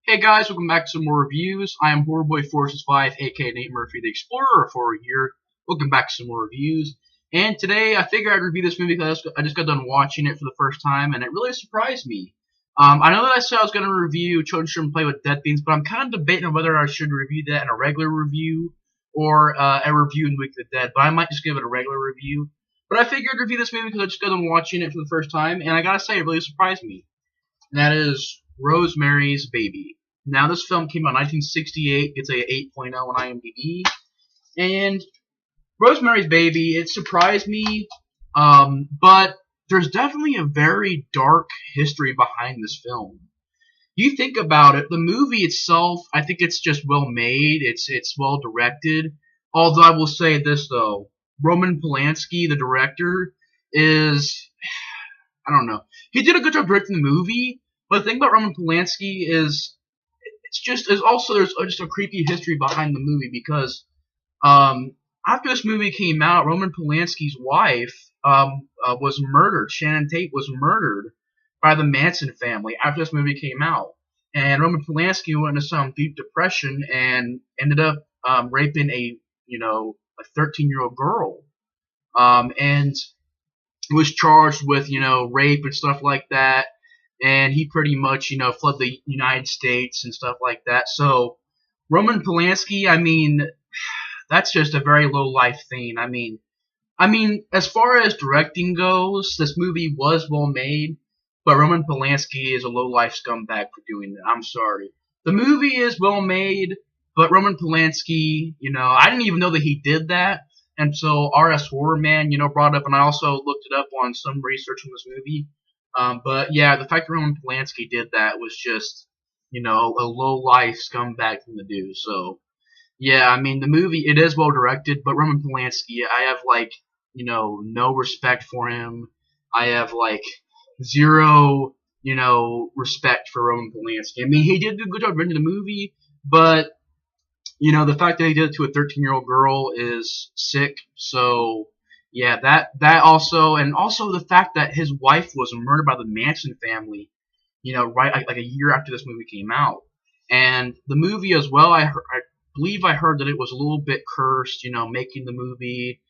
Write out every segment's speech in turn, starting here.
Hey guys, welcome back to some more reviews. I am Horrorboy465, aka Nate Murphy the Explorer for here. Welcome back to some more reviews. And today I figured I'd review this movie because I just got done watching it for the first time and it really surprised me. I know that I said I was going to review Children Shouldn't Play with Dead Things, but I'm kind of debating on whether I should review that in a regular review or a review in Week of the Dead, but I might just give it a regular review. But I figured I'd review this movie because I just got done watching it for the first time, and I gotta say, it really surprised me. And that is Rosemary's Baby. Now, this film came out in 1968, gets a 8.0 on IMDb, and Rosemary's Baby, it surprised me, but there's definitely a very dark history behind this film. You think about it, the movie itself, I think it's just well made, it's well directed, although I will say this though, Roman Polanski, the director, is, I don't know, he did a good job directing the movie, but the thing about Roman Polanski is, there's just a creepy history behind the movie because after this movie came out, Roman Polanski's wife was murdered. Shannon Tate was murdered by the Manson family after this movie came out, and Roman Polanski went into some deep depression and ended up raping a 13-year-old girl, and was charged with rape and stuff like that. And he pretty much, fled the United States and stuff like that. So, Roman Polanski, I mean, that's just a very low-life thing. I mean, as far as directing goes, this movie was well made, but Roman Polanski is a low-life scumbag for doing it. I'm sorry. The movie is well made, but Roman Polanski, I didn't even know that he did that. And so R.S. Horrorman, brought up, and I also looked it up on some research on this movie. But yeah, the fact that Roman Polanski did that was just, a low-life scumbag thing to do. So, yeah, I mean, the movie, it is well directed, but Roman Polanski, I have, no respect for him. I have, zero, respect for Roman Polanski. I mean, he did do a good job writing the movie, but, the fact that he did it to a 13-year-old girl is sick, so... Yeah, that also, and also the fact that his wife was murdered by the Manson family, right like a year after this movie came out. And the movie as well, I believe I heard that it was a little bit cursed, making the movie,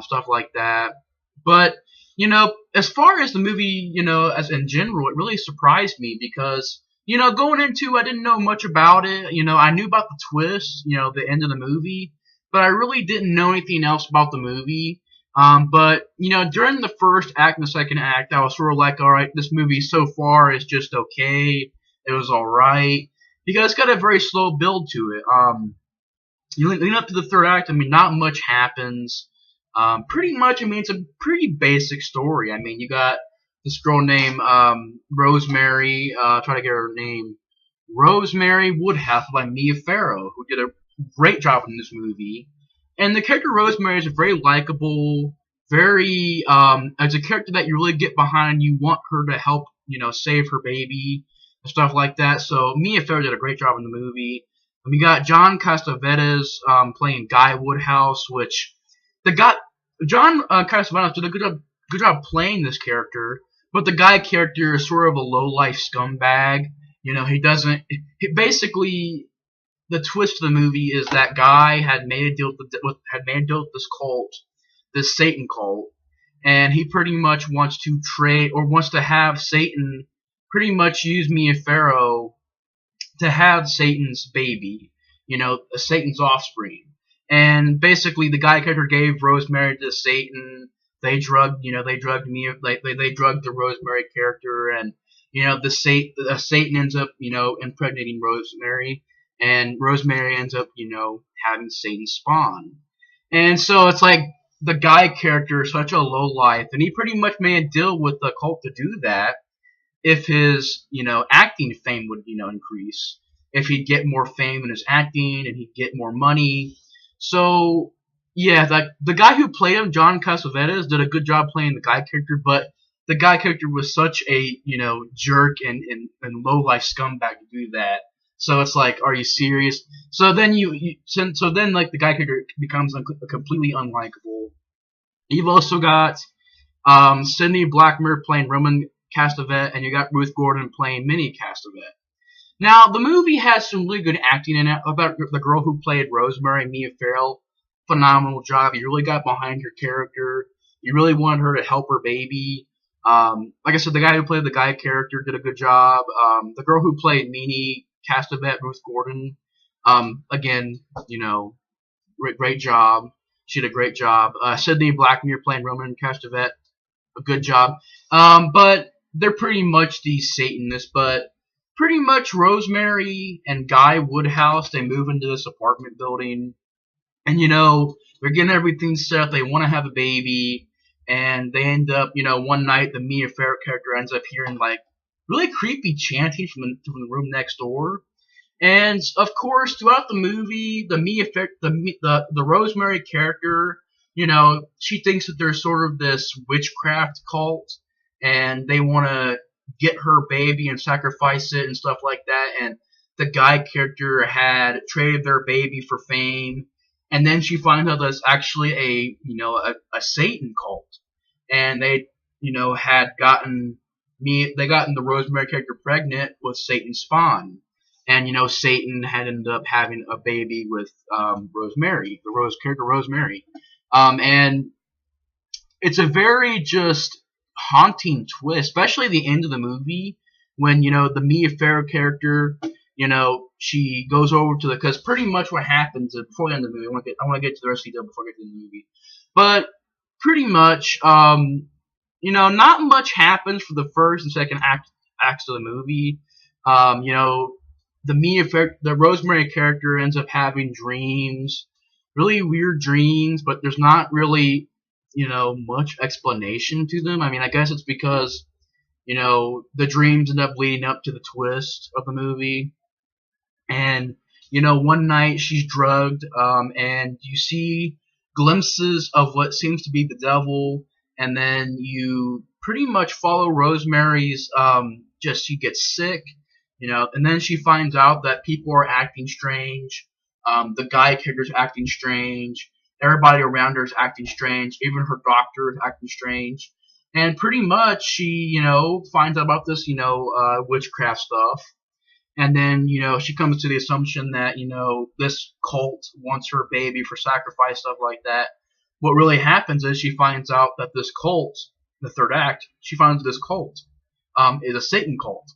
stuff like that. But, as far as the movie, as in general, it really surprised me because, going into, I didn't know much about it. I knew about the twist, the end of the movie, but I really didn't know anything else about the movie. But, during the first act and the second act, I was sort of like, alright, this movie so far is just okay. It was alright. Because it's got a very slow build to it. Leading up to the third act, I mean, not much happens. Pretty much, I mean, it's a pretty basic story. I mean, you got this girl named, Rosemary, try to get her name, Rosemary Woodhouse by Mia Farrow, who did a great job in this movie. And the character Rosemary is very likable, very, as a character that you really get behind. You want her to help, save her baby and stuff like that. So Mia Farrow did a great job in the movie. And we got John Cassavetes playing Guy Woodhouse, which John Cassavetes did a good job playing this character. But the Guy character is sort of a low-life scumbag. He basically... The twist of the movie is that Guy had made a deal with this cult, this Satan cult, and he pretty much wants to trade, or wants to have Satan pretty much use Mia Farrow to have Satan's baby, Satan's offspring. And basically, the Guy character gave Rosemary to Satan. They drugged Mia, they drugged the Rosemary character, and Satan ends up, impregnating Rosemary. And Rosemary ends up, having Satan spawn. And so it's like the Guy character is such a low life, and he pretty much made a deal with the cult to do that if his, acting fame would, increase. If he'd get more fame in his acting, and he'd get more money. So, yeah, the guy who played him, John Cassavetes, did a good job playing the Guy character, but the Guy character was such a, jerk and low life scumbag to do that. So it's like, are you serious? So then the Guy character becomes completely unlikable. You've also got Sidney Blackmer playing Roman Castevet, and you got Ruth Gordon playing Minnie Castevet. Now, the movie has some really good acting in it. About the girl who played Rosemary, Mia Farrow, phenomenal job. You really got behind her character. You really wanted her to help her baby. Like I said, the guy who played the guy character did a good job. The girl who played Meanie Castevet, Ruth Gordon, again, great job. She did a great job. Sydney Blackmere playing Roman Castevet, a good job. But they're pretty much the Satanists. But pretty much Rosemary and Guy Woodhouse, they move into this apartment building, and they're getting everything set up. They want to have a baby, and they end up, one night the Mia Farrow character ends up hearing like really creepy chanting from the room next door. And of course, throughout the movie, the Rosemary character, she thinks that there's sort of this witchcraft cult, and they want to get her baby and sacrifice it and stuff like that. And the guy character had traded their baby for fame, and then she finds out that it's actually a Satan cult, and they had gotten the Rosemary character pregnant with Satan's spawn. And Satan had ended up having a baby with Rosemary, the Rose character Rosemary, and it's a very just haunting twist, especially the end of the movie when the Mia Farrow character, she goes over to because pretty much what happens before the end of the movie. I want to get to the rest of the detail before I get to the movie, but pretty much, not much happens for the first and second acts of the movie. The Rosemary character ends up having dreams, really weird dreams, but there's not really, much explanation to them. I mean, I guess it's because, the dreams end up leading up to the twist of the movie. And, one night she's drugged, and you see glimpses of what seems to be the devil, and then you pretty much follow Rosemary's, she gets sick. And then she finds out that people are acting strange. The guy character's acting strange. Everybody around her is acting strange. Even her doctor is acting strange. And pretty much she, finds out about this, witchcraft stuff. And then, she comes to the assumption that, this cult wants her baby for sacrifice, stuff like that. What really happens is she finds out that this cult, the third act, she finds this cult is a Satan cult.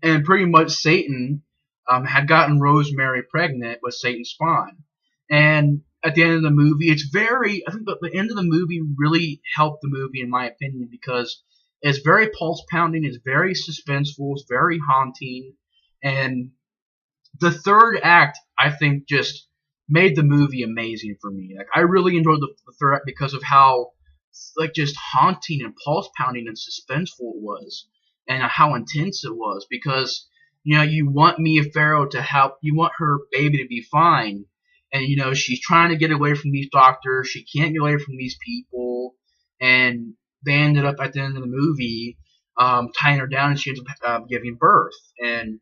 And pretty much Satan had gotten Rosemary pregnant with Satan's spawn. And at the end of the movie, I think the end of the movie really helped the movie, in my opinion, because it's very pulse pounding, it's very suspenseful, it's very haunting. And the third act, I think, just made the movie amazing for me. Like, I really enjoyed the third act because of how, just haunting and pulse pounding and suspenseful it was. And how intense it was, because you want Mia Farrow to help, you want her baby to be fine, and she's trying to get away from these doctors, she can't get away from these people, and they ended up at the end of the movie tying her down, and she ends up giving birth, and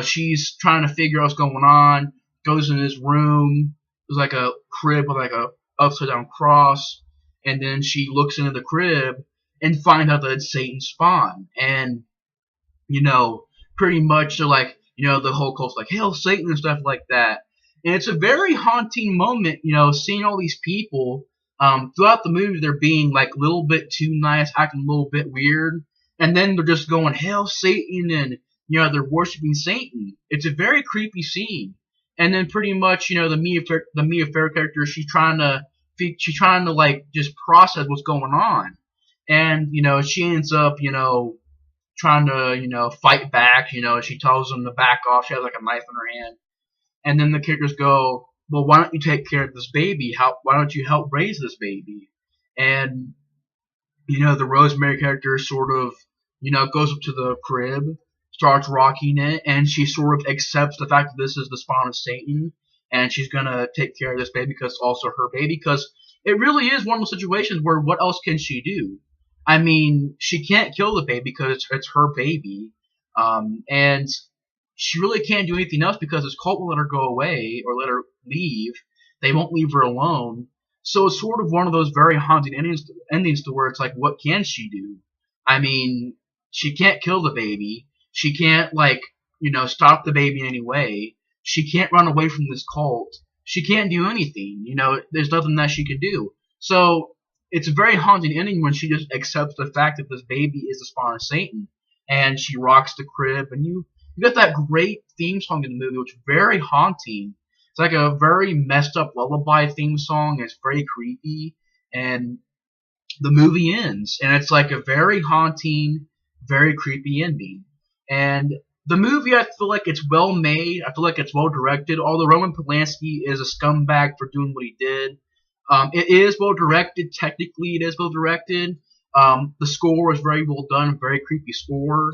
she's trying to figure out what's going on, goes in this room, there's like a crib with like a upside down cross, and then she looks into the crib and find out that it's Satan's spawn. And, pretty much they're like, the whole cult's like, hail Satan and stuff like that. And it's a very haunting moment, seeing all these people. Throughout the movie, they're being like a little bit too nice, acting a little bit weird. And then they're just going, hail Satan, and, they're worshiping Satan. It's a very creepy scene. And then pretty much, the Mia Farrow character, she's trying to like just process what's going on. And, she ends up, trying to, fight back. She tells them to back off. She has like a knife in her hand. And then the characters go, well, why don't you take care of this baby? Why don't you help raise this baby? And, the Rosemary character sort of, goes up to the crib, starts rocking it, and she sort of accepts the fact that this is the spawn of Satan, and she's going to take care of this baby because it's also her baby, because it really is one of those situations where what else can she do? I mean, she can't kill the baby because it's her baby, and she really can't do anything else because this cult will let her go away or let her leave. They won't leave her alone. So it's sort of one of those very haunting endings to where it's like, what can she do? I mean, she can't kill the baby. She can't, like, stop the baby in any way. She can't run away from this cult. She can't do anything. There's nothing that she could do. So it's a very haunting ending when she just accepts the fact that this baby is the spawn of Satan, and she rocks the crib, and you got that great theme song in the movie, which is very haunting. It's like a very messed up lullaby theme song. It's very creepy, and the movie ends, and it's like a very haunting, very creepy ending. And the movie, I feel like it's well made. I feel like it's well directed. Although Roman Polanski is a scumbag for doing what he did, it is well directed. Technically, it is well directed. The score was very well done. Very creepy score.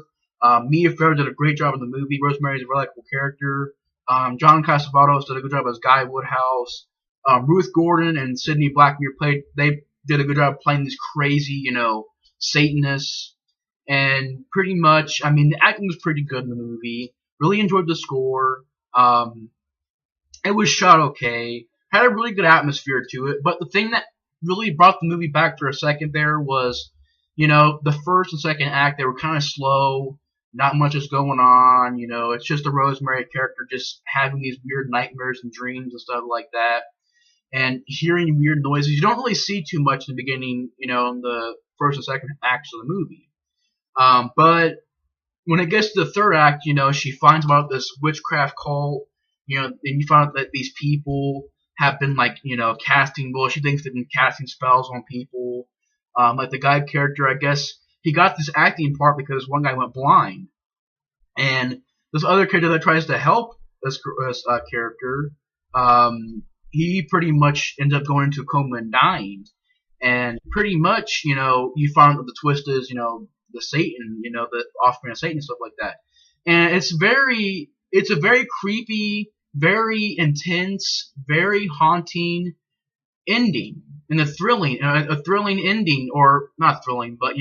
Mia Farrow did a great job in the movie. Rosemary is a very likable character. John Cassavetes did a good job as Guy Woodhouse. Ruth Gordon and Sidney Blackmer they did a good job playing these crazy, Satanists. And pretty much, I mean, the acting was pretty good in the movie. Really enjoyed the score. It was shot okay. Had a really good atmosphere to it. But the thing that really brought the movie back for a second there was, the first and second act, they were kind of slow. Not much is going on. It's just a Rosemary character just having these weird nightmares and dreams and stuff like that. And hearing weird noises. You don't really see too much in the beginning, in the first and second acts of the movie. But when it gets to the third act, she finds about this witchcraft cult, and you find out that these people have been casting, well, she thinks they've been casting spells on people. Like the guy character, I guess he got this acting part because one guy went blind. And this other character that tries to help this character, he pretty much ends up going into a coma and dying. And pretty much, you find out that the twist is, the Satan, the offspring of Satan and stuff like that. And it's a very creepy, very intense, very haunting ending, and a thrilling ending, or not thrilling, but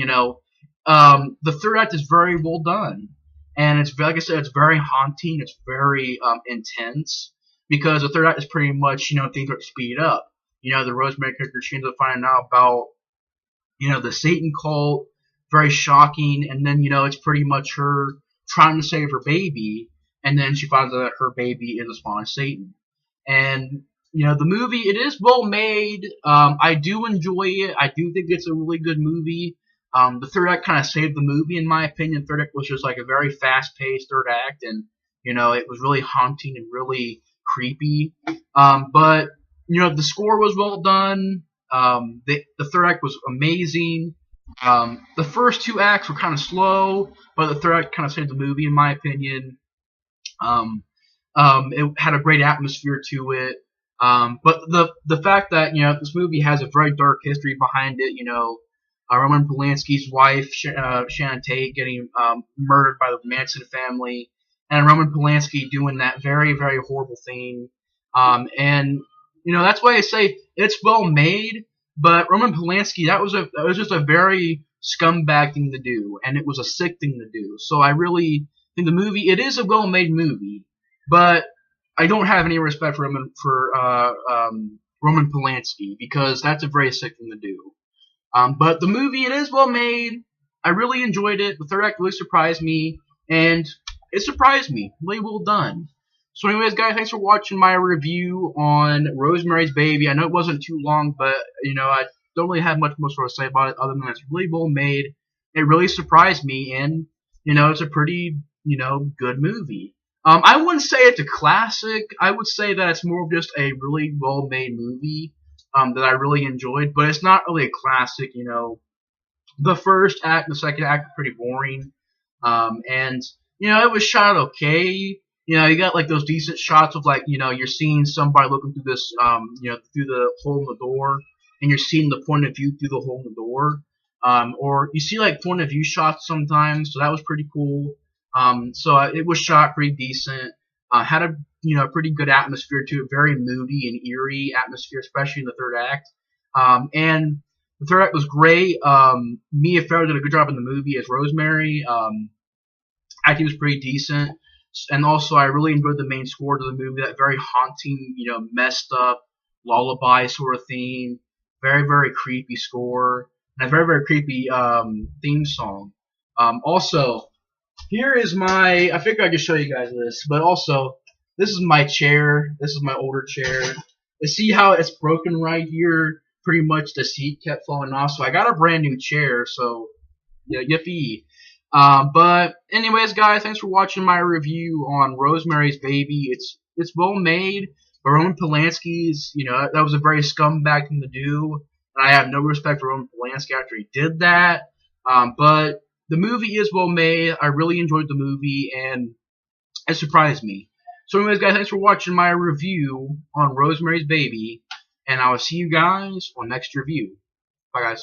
the third act is very well done, and it's like I said, it's very haunting, it's very intense, because the third act is pretty much things are speed up. The Rosemary character, she ends up finding out about the Satan cult, very shocking, and then it's pretty much her trying to save her baby, and then she finds out that her baby is a spawn of Satan. And the movie, it is well made. I do enjoy it. I do think it's a really good movie. The third act kind of saved the movie, in my opinion. Third act was just like a very fast-paced third act, and it was really haunting and really creepy. But the score was well done. The third act was amazing. The first two acts were kind of slow, but the third act kind of saved the movie, in my opinion. It had a great atmosphere to it. But the fact that this movie has a very dark history behind it, Roman Polanski's wife Shannon Tate getting murdered by the Manson family, and Roman Polanski doing that very, very horrible thing. And that's why I say it's well made. But Roman Polanski, that was just a very scumbag thing to do, and it was a sick thing to do. So I really think the movie, it is a well made movie, but I don't have any respect for Roman Polanski, because that's a very sick thing to do. But the movie, it is well made. I really enjoyed it. The third act really surprised me, and it surprised me. Really well done. So anyways, guys, thanks for watching my review on Rosemary's Baby. I know it wasn't too long, but, I don't really have much more to say about it other than it's really well made. It really surprised me, and, it's a pretty, good movie. I wouldn't say it's a classic. I would say that it's more of just a really well-made movie that I really enjoyed, but it's not really a classic, The first act and the second act are pretty boring, and, it was shot okay. You got like those decent shots of you're seeing somebody looking through this, through the hole in the door, and you're seeing the point of view through the hole in the door. Or you see like point of view shots sometimes, so that was pretty cool. So it was shot pretty decent. Had a pretty good atmosphere to it, very moody and eerie atmosphere, especially in the third act. And the third act was great. Mia Farrow did a good job in the movie as Rosemary. Acting was pretty decent. And also, I really enjoyed the main score to the movie, that very haunting, messed up lullaby sort of theme. Very, very creepy score. And a very, very creepy theme song. Also, here is my. I figured I'd just show you guys this, but also this is my chair. This is my older chair. You see how it's broken right here? Pretty much the seat kept falling off, so I got a brand new chair. So yeah, yippee. But anyways, guys, thanks for watching my review on Rosemary's Baby. It's well made. But Roman Polanski's, that was a very scumbag thing to do. And I have no respect for Roman Polanski after he did that. But the movie is well made. I really enjoyed the movie, and it surprised me. So anyways, guys, thanks for watching my review on Rosemary's Baby. And I will see you guys on next review. Bye, guys.